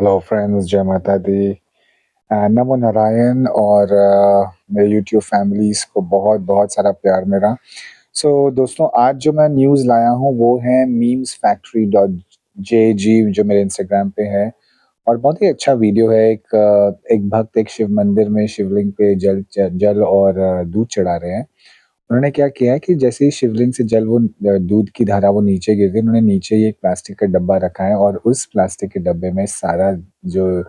Hello friends, जय माता दी। नमो नारायण और मेरे यूट्यूब फैमिलीज़ को बहुत-बहुत सारा प्यार मेरा। दोस्तों आज जो मैं न्यूज़ लाया हूँ वो है memesfactory.jg जो मेरे इंस्टाग्राम पे है और बहुत ही अच्छा वीडियो है। एक भक्त एक शिव मंदिर में शिवलिंग पे जल और दूध चढ़ा रहे हैं। उन्होंने क्या किया है कि जैसे ही शिवलिंग से दूध की धारा वो नीचे गिर गई, उन्होंने नीचे ही एक प्लास्टिक का डब्बा रखा है और उस प्लास्टिक के डब्बे में सारा जो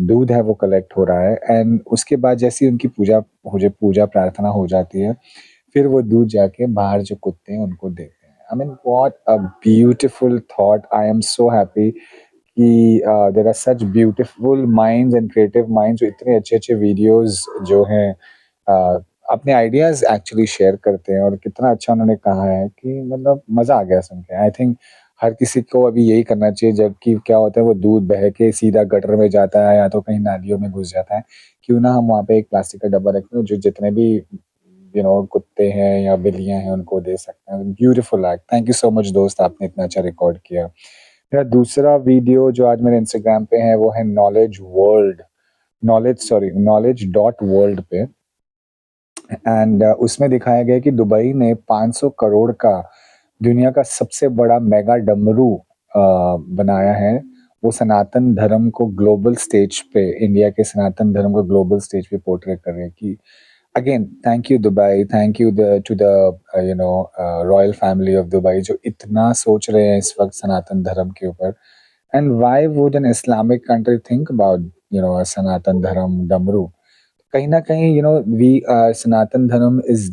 दूध है वो कलेक्ट हो रहा है एंड उसके बाद जैसे ही उनकी पूजा प्रार्थना हो जाती है, फिर वो दूध जाके बाहर जो कुत्ते हैं उनको देते हैं। I mean what a beautiful thought! I am so happy कि there are such beautiful minds and creative minds जो इतने अच्छे-अच्छे वीडियोज़ जो हैं अ, अपने आइडियाज़ एक्चुअली शेयर करते हैं और कितना अच्छा उन्होंने कहा है कि मतलब मज़ा आ गया सुन के। आई थिंक हर किसी को अभी यही करना चाहिए जबकि क्या होता है वो दूध बह के सीधा गटर में जाता है या तो कहीं नालियों में घुस जाता है। क्यों ना हम वहाँ पे एक प्लास्टिक का डब्बा रखें जो जितने भी कुत्ते हैं या बिल्लियाँ हैं उनको दे सकते हैं। Beautiful act. Thank you so much दोस्त आपने इतना अच्छा रिकॉर्ड किया। मेरा दूसरा वीडियो जो आज मेरे इंस्टाग्राम पे है वो है नॉलेज डॉट वर्ल्ड पे एंड उसमें दिखाया गया है कि दुबई ने 500 करोड़ का दुनिया का सबसे बड़ा मेगा डमरू बनाया है। वो सनातन धर्म को ग्लोबल स्टेज पे इंडिया के सनातन धर्म को ग्लोबल स्टेज पे पोर्ट्रे कर रहे हैं कि again thank you Dubai, thank you the two the royal family of Dubai जो इतना सोच रहे हैं इस वक़्त सनातन धर्म के ऊपर। And why would an Islamic country think about Sanatan Dharma डमरू? कहीं न कहीं we Sanatan Dharma is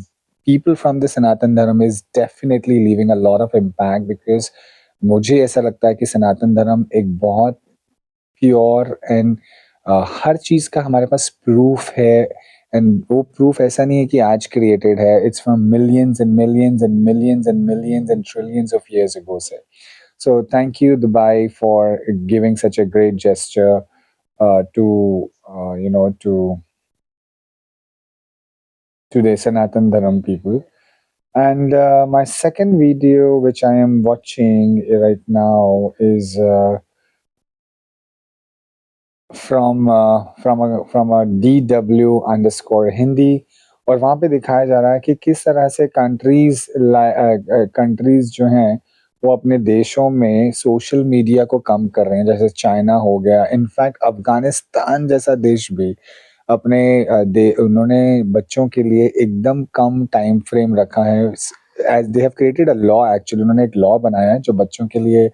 people from the Sanatan Dharma is definitely leaving a lot of impact because मुझे ऐसा लगता है कि सनातन धर्म एक बहुत प्योर एंड हर चीज़ का हमारे पास प्रूफ है एंड वो प्रूफ ऐसा नहीं है कि आज क्रिएटेड है, it's from millions and millions and millions and millions and trillions of years ago से। So thank you Dubai for giving such a great gesture to the Sanatan Dharam people. And my second video, which I am watching right now, is from a DW Hindi और वहाँ पे दिखाया जा रहा है कि किस तरह से कंट्रीज जो हैं वो अपने देशों में सोशल मीडिया को कम कर रहे हैं जैसे चाइना हो गया इनफैक्ट अफगानिस्तान जैसा देश भी उन्होंने बच्चों के लिए एकदम कम टाइम फ्रेम रखा है as they have created a law actually उन्होंने एक लॉ बनाया है जो बच्चों के लिए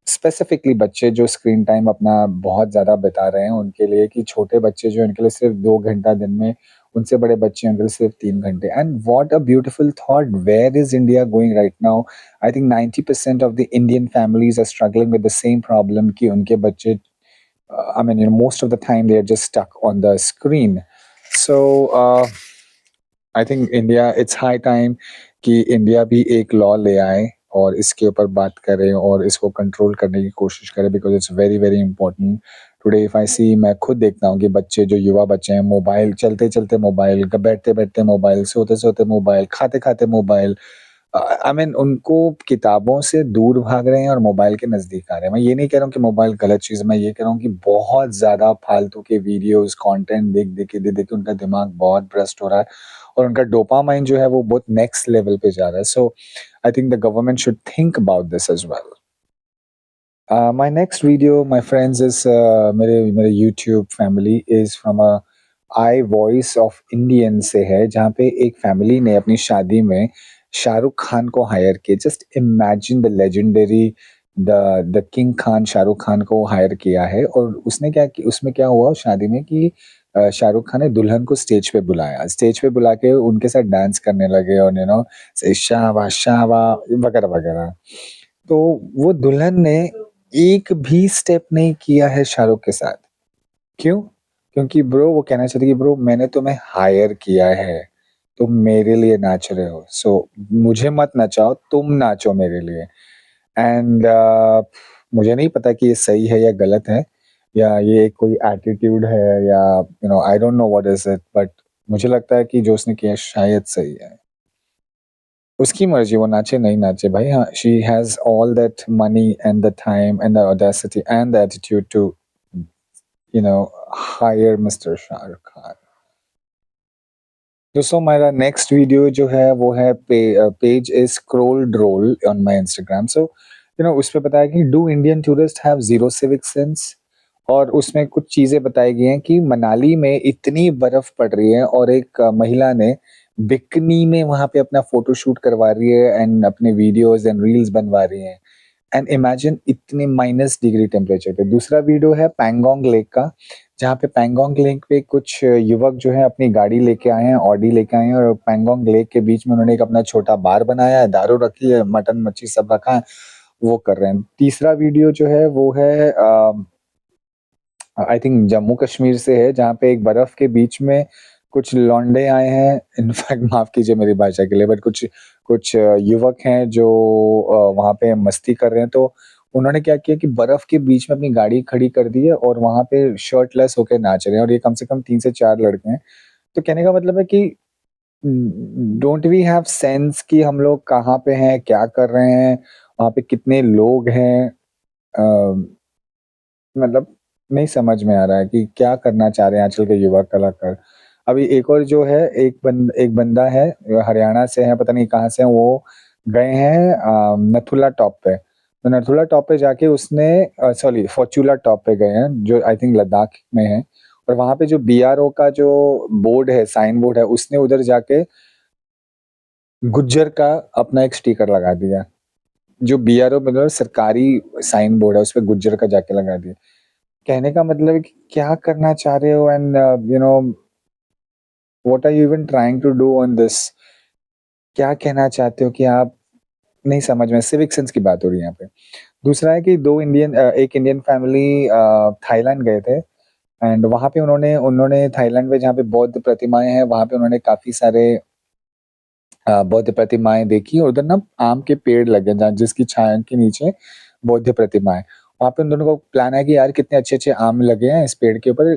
स्पेसिफिकली बच्चे जो स्क्रीन टाइम अपना बहुत ज़्यादा बिता रहे हैं उनके लिए कि छोटे बच्चे जो उनके लिए सिर्फ 2 घंटा दिन में, उनसे बड़े बच्चे उनके लिए सिर्फ 3 घंटे and what a beautiful thought where is India going right now? I think 90% of the Indian families are struggling with the same problem कि उनके बच्चे I mean, most of the time they're just stuck on the screen. So, I think India it's high time कि India भी एक law ले आए और इसके ऊपर बात करें और इसको कंट्रोल करने की कोशिश करें because it's very very important today if I see मैं खुद देखता हूँ कि बच्चे जो युवा बच्चे हैं मोबाइल चलते चलते मोबाइल बैठते बैठते मोबाइल सोते सोते मोबाइल खाते खाते मोबाइल आई मीन उनको किताबों से दूर भाग रहे हैं और मोबाइल के नज़दीक आ रहे हैं। मैं ये नहीं कह रहा हूँ कि मोबाइल गलत चीज़ है, मैं ये कह रहा हूँ कि बहुत ज़्यादा फालतू के वीडियोज़, कंटेंट देख के उनका दिमाग बहुत भ्रष्ट हो रहा है और उनका डोपामाइन जो है वो बहुत नेक्स्ट लेवल पे जा रहा है। So I think the government should think about this as well. My next video, my friends, is मेरे YouTube family is from a I voice of Indian से है जहाँ पे एक फैमिली ने अपनी शादी में शाहरुख खान को हायर किया। Just imagine the legendary the king Khan Shahrukh Khan को हायर किया है और उसमें क्या हुआ शादी में कि शाहरुख खान ने दुल्हन को स्टेज पे बुलाया। स्टेज पे बुला के उनके साथ डांस करने लगे और से शाबा वगैरह-वगैरह। तो वो दुल्हन ने एक भी स्टेप नहीं किया है शाहरुख के साथ। क्यों? क्योंकि ब्रो वो कहना चाहती है कि ब्रो मैंने तुम्हें हायर किया है, तुम मेरे लिए नाच रहे हो। सो मुझे मत नचाओ, तुम नाचो मेरे लिए। एंड मुझे नहीं पता कि ये सही है या गलत है या ये कोई एटीट्यूड है या I don't know what is it but मुझे लगता है कि जो उसने किया शायद सही है। उसकी मर्ज़ी वो नाचे, नहीं नाचे भाई। हाँ, she has all that money and the time and the audacity and the attitude to you know hire mister Shahrukh Khan. दोस्तों मेरा नेक्स्ट वीडियो जो है वो है page is scrolled roll on my Instagram. So उसपे बताया कि do Indian tourist have zero civic sense? और उसमें कुछ चीज़ें बताई गई हैं कि मनाली में इतनी बर्फ़ पड़ रही है और एक महिला ने बिकिनी में वहाँ पे अपना फ़ोटोशूट करवा रही है एंड अपने वीडियोज़ एंड रील्स बनवा रही हैं। एंड इमेजिन इतने माइनस डिग्री टेम्परेचर पे। दूसरा वीडियो है पैंगोंग लेक का, जहाँ पे पैंगोंग लेक पे कुछ युवक जो हैं अपनी गाड़ी लेके आए हैं, ऑडी लेके आए हैं और पैंगोंग लेक के बीच में उन्होंने एक अपना छोटा बार बनाया है, दारू रखी है, मटन, मच्छी सब रखा है, वो कर रहे हैं। तीसरा वीडियो जो है वो है आई थिंक जम्मू कश्मीर से है, जहाँ पे एक बर्फ के बीच में कुछ लौंडे आए हैं, इनफैक्ट माफ़ कीजिए मेरी भाषा के लिए, बट कुछ कुछ युवक हैं जो वहाँ पे मस्ती कर रहे हैं। तो उन्होंने क्या किया कि बर्फ के बीच में अपनी गाड़ी खड़ी कर दी है और वहाँ पे शर्टलेस होके नाच रहे हैं और ये कम से कम 3 से 4 लड़के हैं। तो कहने का मतलब है कि डोंट वी हैव सेंस कि हम लोग कहाँ पे हैं, क्या कर रहे हैं, वहाँ पे कितने लोग हैं? अ मतलब नहीं समझ में आ रहा है कि क्या करना चाह रहे हैं आजकल के युवा कलाकार। अभी एक और जो है एक बंदा है हरियाणा से है, पता नहीं कहाँ से है, वो गए हैं नथुला टॉप पे। तो नथुला टॉप पे जाके उसने सॉरी फॉर्चूला टॉप पे गए हैं जो आई थिंक लद्दाख में है और वहाँ पे जो बीआरओ का जो बोर्ड है, साइन बोर्ड है, उसने उधर जाके गुज्जर का अपना एक स्टिकर लगा दिया। जो बीआरओ मतलब सरकारी साइन बोर्ड है, उसपे गुज्जर का जाके लगा दिया। कहने का मतलब है कि क्या करना चाह रहे हो and what are you even trying to do on this? क्या कहना चाहते हो कि आप नहीं समझ में सिविक सेंस की बात हो रही है यहाँ पे। दूसरा है कि एक इंडियन फैमिली थाईलैंड गए थे एंड वहाँ पे उन्होंने उन्होंने थाईलैंड में जहाँ पे बौद्ध प्रतिमाएँ हैं, वहाँ पे उन्होंने काफ़ी सारे बौद्ध प्रतिमाएँ देखी और उधर ना आम के पेड़ लगे हैं, जहाँ जिसकी छाया के नीचे बौद्ध प्रतिमाएँ। वहाँ पे उन दोनों को प्लान है कि यार कितने अच्छे-अच्छे आम लगे हैं इस पेड़ के ऊपर,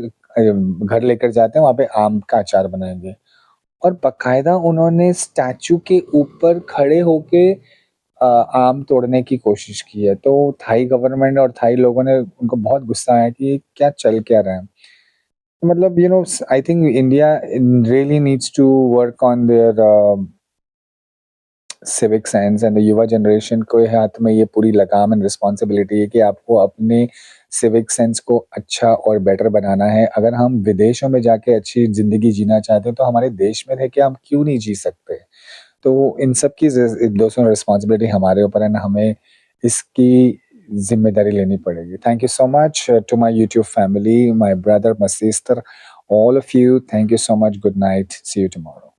घर लेकर जाते हैं, वहाँ पे आम का अचार बनाएँगे। और बाकायदा उन्होंने स्टैच्यू के ऊपर खड़े होके आम तोड़ने की कोशिश की है। तो थाई गवर्नमेंट और थाई लोगों ने उनको बहुत गुस्सा आया कि ये क्या चल क्या रहा है? मतलब I think India really needs to work on their civic sense and युवा जनरेशन के हाथ में ये पूरी लगाम एंड रिस्पॉन्सिबिलिटी है कि आपको अपने सिविक सेंस को अच्छा और बेटर बनाना है। अगर हम विदेशों में जाके अच्छी ज़िंदगी जीना चाहते हैं, तो हमारे देश में रह के हम क्यों नहीं जी सकते? तो इन सब की दोस्तों रिस्पॉन्सिबिलिटी हमारे ऊपर है ना, हमें इसकी ज़िम्मेदारी लेनी पड़ेगी। Thank you so much to my YouTube family, my brother, my sister, all of you, thank you so much, good night, see you tomorrow.